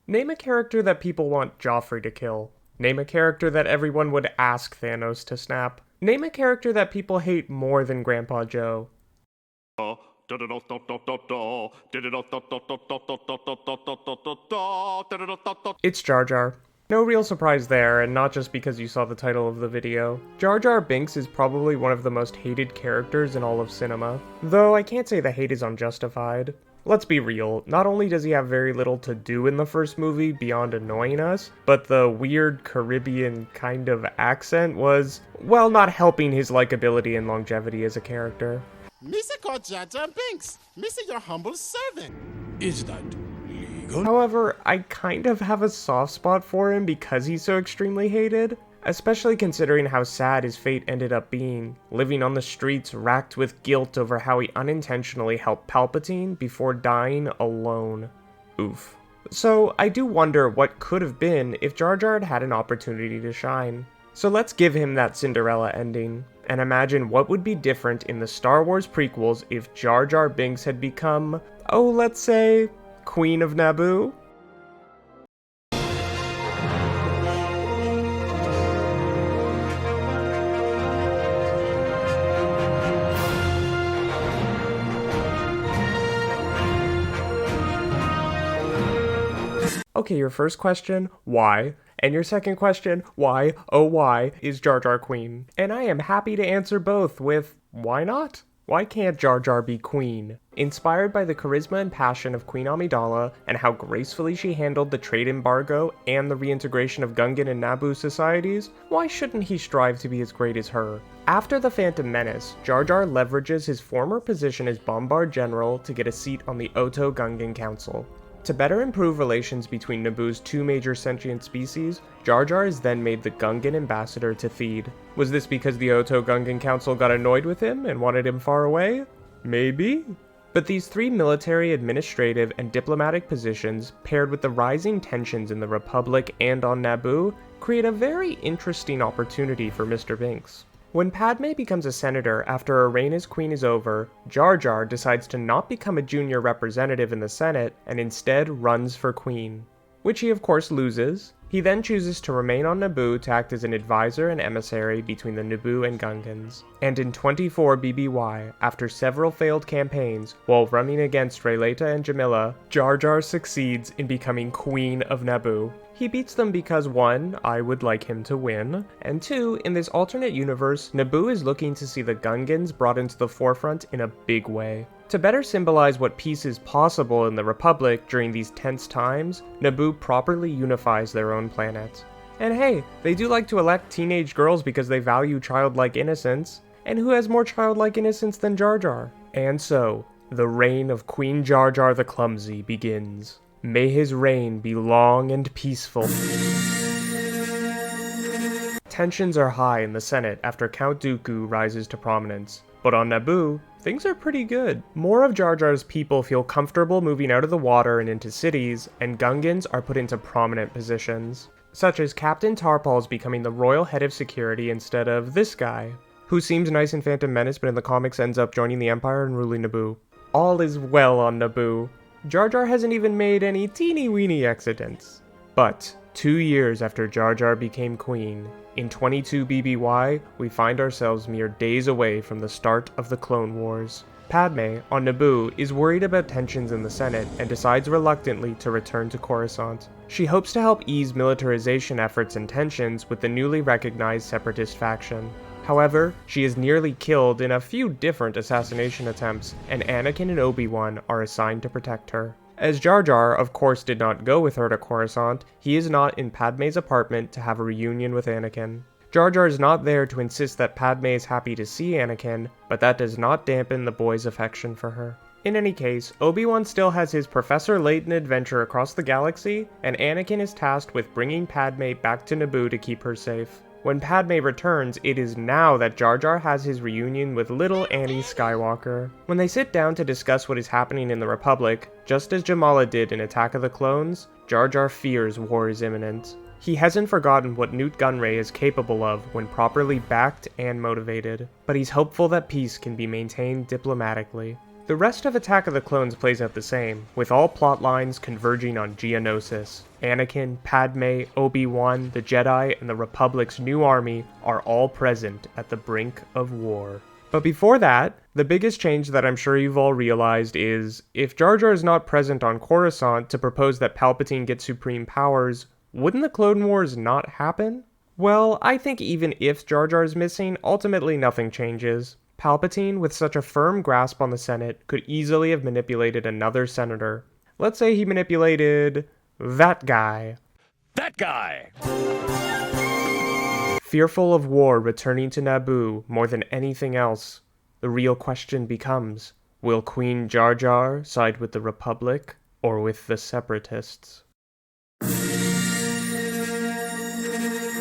Name a character that people want Joffrey to kill. Name a character that everyone would ask Thanos to snap. Name a character that people hate more than Grandpa Joe. It's Jar Jar. No real surprise there, and not just because you saw the title of the video. Jar Jar Binks is probably one of the most hated characters in all of cinema, though I can't say the hate is unjustified. Let's be real, not only does he have very little to do in the first movie beyond annoying us, but the weird Caribbean kind of accent was, well, not helping his likability and longevity as a character. Misa called Jar Jar Binks. Misa your humble servant. Is that legal? However, I kind of have a soft spot for him because he's so extremely hated, especially considering how sad his fate ended up being, living on the streets racked with guilt over how he unintentionally helped Palpatine before dying alone. Oof. So I do wonder what could have been if Jar Jar had had an opportunity to shine. So let's give him that Cinderella ending, and imagine what would be different in the Star Wars prequels if Jar Jar Binks had become, oh, let's say, Queen of Naboo? Okay, your first question, why? And your second question, why, oh why, is Jar Jar Queen? And I am happy to answer both with, why not? Why can't Jar Jar be Queen? Inspired by the charisma and passion of Queen Amidala and how gracefully she handled the trade embargo and the reintegration of Gungan and Naboo societies, why shouldn't he strive to be as great as her? After the Phantom Menace, Jar Jar leverages his former position as Bombard General to get a seat on the Oto Gungan Council. To better improve relations between Naboo's two major sentient species, Jar Jar is then made the Gungan ambassador to Theed. Was this because the Oto Gungan Council got annoyed with him and wanted him far away? Maybe? But these three military, administrative, and diplomatic positions, paired with the rising tensions in the Republic and on Naboo, create a very interesting opportunity for Mr. Binks. When Padme becomes a senator after her reign as queen is over, Jar Jar decides to not become a junior representative in the Senate and instead runs for queen, which he of course loses. He then chooses to remain on Naboo to act as an advisor and emissary between the Naboo and Gungans. And in 24 BBY, after several failed campaigns, while running against Rayleigh and Jamila, Jar Jar succeeds in becoming Queen of Naboo. He beats them because 1, I would like him to win, and 2, in this alternate universe, Naboo is looking to see the Gungans brought into the forefront in a big way. To better symbolize what peace is possible in the Republic during these tense times, Naboo properly unifies their own planet. And hey, they do like to elect teenage girls because they value childlike innocence, and who has more childlike innocence than Jar Jar? And so, the reign of Queen Jar Jar the Clumsy begins. May his reign be long and peaceful. Tensions are high in the Senate after Count Dooku rises to prominence, but on Naboo, things are pretty good. More of Jar Jar's people feel comfortable moving out of the water and into cities, and Gungans are put into prominent positions, such as Captain Tarpal's becoming the royal head of security instead of this guy, who seems nice in Phantom Menace but in the comics ends up joining the Empire and ruling Naboo. All is well on Naboo. Jar Jar hasn't even made any teeny-weeny accidents. But 2 years after Jar Jar became queen, in 22 BBY, we find ourselves mere days away from the start of the Clone Wars. Padme, on Naboo, is worried about tensions in the Senate and decides reluctantly to return to Coruscant. She hopes to help ease militarization efforts and tensions with the newly recognized separatist faction. However, she is nearly killed in a few different assassination attempts, and Anakin and Obi-Wan are assigned to protect her. As Jar Jar, of course, did not go with her to Coruscant, he is not in Padme's apartment to have a reunion with Anakin. Jar Jar is not there to insist that Padme is happy to see Anakin, but that does not dampen the boy's affection for her. In any case, Obi-Wan still has his Professor Layton adventure across the galaxy, and Anakin is tasked with bringing Padme back to Naboo to keep her safe. When Padme returns, it is now that Jar Jar has his reunion with little Annie Skywalker. When they sit down to discuss what is happening in the Republic, just as Jamala did in Attack of the Clones, Jar Jar fears war is imminent. He hasn't forgotten what Newt Gunray is capable of when properly backed and motivated, but he's hopeful that peace can be maintained diplomatically. The rest of Attack of the Clones plays out the same, with all plot lines converging on Geonosis. Anakin, Padme, Obi-Wan, the Jedi, and the Republic's new army are all present at the brink of war. But before that, the biggest change that I'm sure you've all realized is, if Jar Jar is not present on Coruscant to propose that Palpatine gets supreme powers, wouldn't the Clone Wars not happen? Well, I think even if Jar Jar is missing, ultimately nothing changes. Palpatine, with such a firm grasp on the Senate, could easily have manipulated another senator. Let's say he manipulated that guy. That guy! Fearful of war returning to Naboo more than anything else, the real question becomes, will Queen Jar Jar side with the Republic or with the Separatists?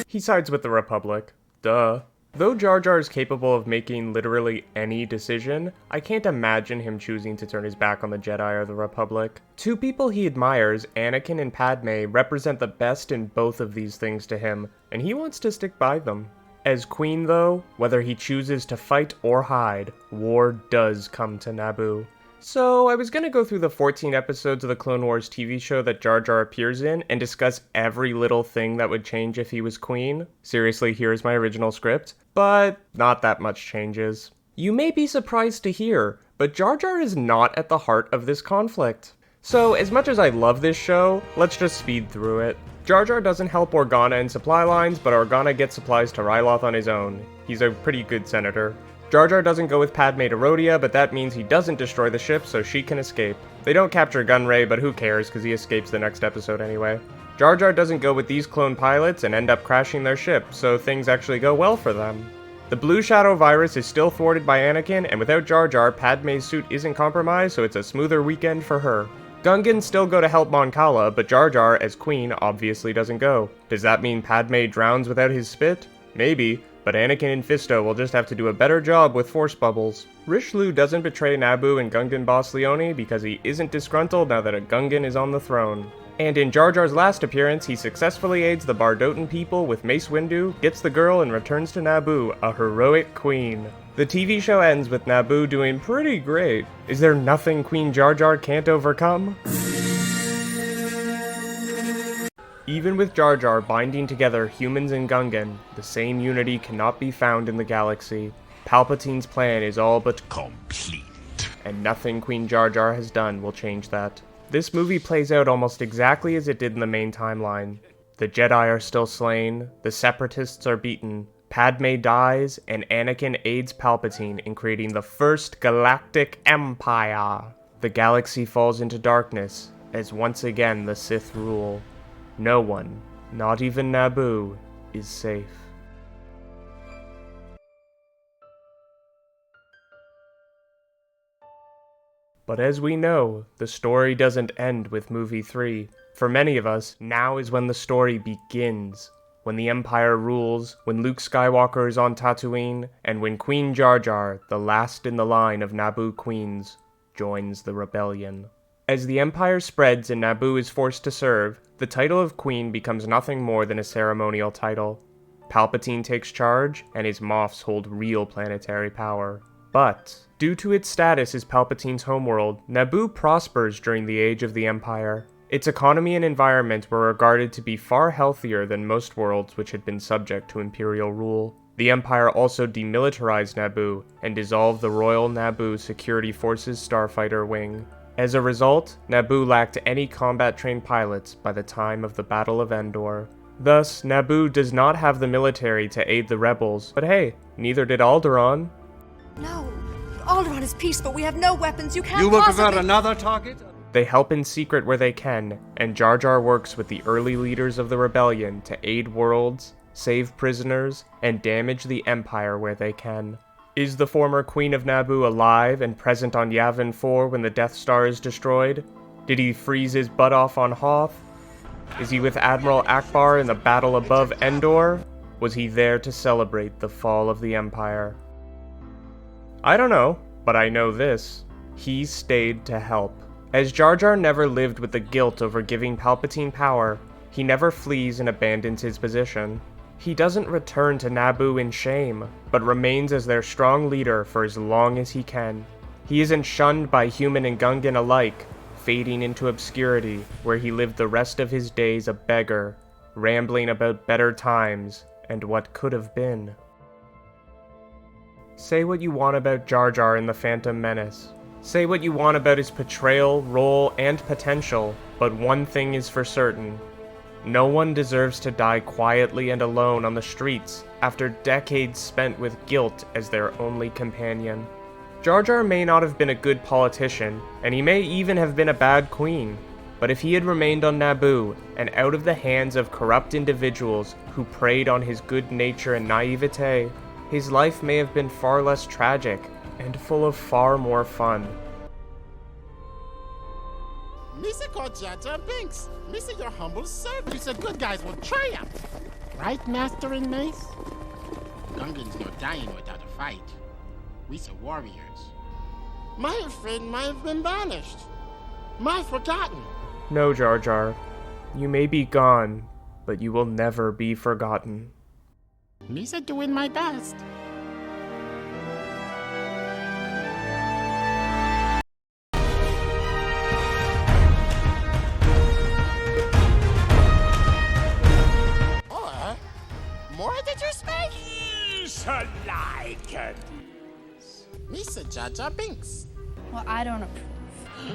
He sides with the Republic. Duh. Though Jar Jar is capable of making literally any decision, I can't imagine him choosing to turn his back on the Jedi or the Republic. Two people he admires, Anakin and Padme, represent the best in both of these things to him, and he wants to stick by them. As Queen though, whether he chooses to fight or hide, war does come to Naboo. So I was gonna go through the 14 episodes of the Clone Wars TV show that Jar Jar appears in and discuss every little thing that would change if he was queen. Seriously, here's my original script. But not that much changes. You may be surprised to hear, but Jar Jar is not at the heart of this conflict. So as much as I love this show, let's just speed through it. Jar Jar doesn't help Organa in supply lines, but Organa gets supplies to Ryloth on his own. He's a pretty good senator. Jar Jar doesn't go with Padme to Rhodia, but that means he doesn't destroy the ship so she can escape. They don't capture Gunray, but who cares, because he escapes the next episode anyway. Jar Jar doesn't go with these clone pilots and end up crashing their ship, so things actually go well for them. The Blue Shadow virus is still thwarted by Anakin, and without Jar Jar, Padme's suit isn't compromised, so it's a smoother weekend for her. Gungans still go to help Mon Cala, but Jar Jar, as Queen, obviously doesn't go. Does that mean Padme drowns without his spit? Maybe. But Anakin and Fisto will just have to do a better job with force bubbles. Richelieu doesn't betray Naboo and Gungan boss Leone because he isn't disgruntled now that a Gungan is on the throne. And in Jar Jar's last appearance, he successfully aids the Bardotan people with Mace Windu, gets the girl, and returns to Naboo, a heroic queen. The TV show ends with Naboo doing pretty great. Is there nothing Queen Jar Jar can't overcome? Even with Jar Jar binding together humans and Gungan, the same unity cannot be found in the galaxy. Palpatine's plan is all but complete, and nothing Queen Jar Jar has done will change that. This movie plays out almost exactly as it did in the main timeline. The Jedi are still slain, the Separatists are beaten, Padme dies, and Anakin aids Palpatine in creating the first galactic empire. The galaxy falls into darkness, as once again the Sith rule. No one, not even Naboo, is safe. But as we know, the story doesn't end with movie 3. For many of us, now is when the story begins. When the Empire rules, when Luke Skywalker is on Tatooine, and when Queen Jar Jar, the last in the line of Naboo queens, joins the rebellion. As the Empire spreads and Naboo is forced to serve, the title of Queen becomes nothing more than a ceremonial title. Palpatine takes charge, and his Moffs hold real planetary power. But, due to its status as Palpatine's homeworld, Naboo prospers during the age of the Empire. Its economy and environment were regarded to be far healthier than most worlds which had been subject to Imperial rule. The Empire also demilitarized Naboo, and dissolved the Royal Naboo Security Forces Starfighter Wing. As a result, Naboo lacked any combat-trained pilots by the time of the Battle of Endor. Thus, Naboo does not have the military to aid the rebels, but hey, neither did Alderaan. No, Alderaan is peace, but we have no weapons. You can't You will possibly... convert another target? They help in secret where they can, and Jar Jar works with the early leaders of the rebellion to aid worlds, save prisoners, and damage the Empire where they can. Is the former Queen of Naboo alive and present on Yavin 4 when the Death Star is destroyed? Did he freeze his butt off on Hoth? Is he with Admiral Akbar in the battle above Endor? Was he there to celebrate the fall of the Empire? I don't know, but I know this. He stayed to help. As Jar Jar never lived with the guilt over giving Palpatine power, he never flees and abandons his position. He doesn't return to Naboo in shame, but remains as their strong leader for as long as he can. He isn't shunned by human and Gungan alike, fading into obscurity, where he lived the rest of his days a beggar, rambling about better times and what could have been. Say what you want about Jar Jar in The Phantom Menace. Say what you want about his portrayal, role, and potential, but one thing is for certain. No one deserves to die quietly and alone on the streets after decades spent with guilt as their only companion. Jar Jar may not have been a good politician, and he may even have been a bad queen, but if he had remained on Naboo and out of the hands of corrupt individuals who preyed on his good nature and naivete, his life may have been far less tragic and full of far more fun. Misa called Jar Jar Binks. Misa, your humble servant. You said good guys will triumph. Right, Master and Mace? Gungans no dying without a fight. We are warriors. My friend might have been banished. My forgotten. No, Jar Jar. You may be gone, but you will never be forgotten. Misa doing my best. More did you speak? Misa Jar Jar Binks. Well, I don't approve.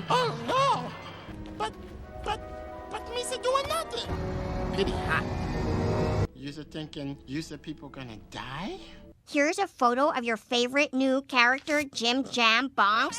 Oh no! But Misa doing nothing. Pity hot. You're thinking people gonna die? Here's a photo of your favorite new character, Jim Jam Bonks.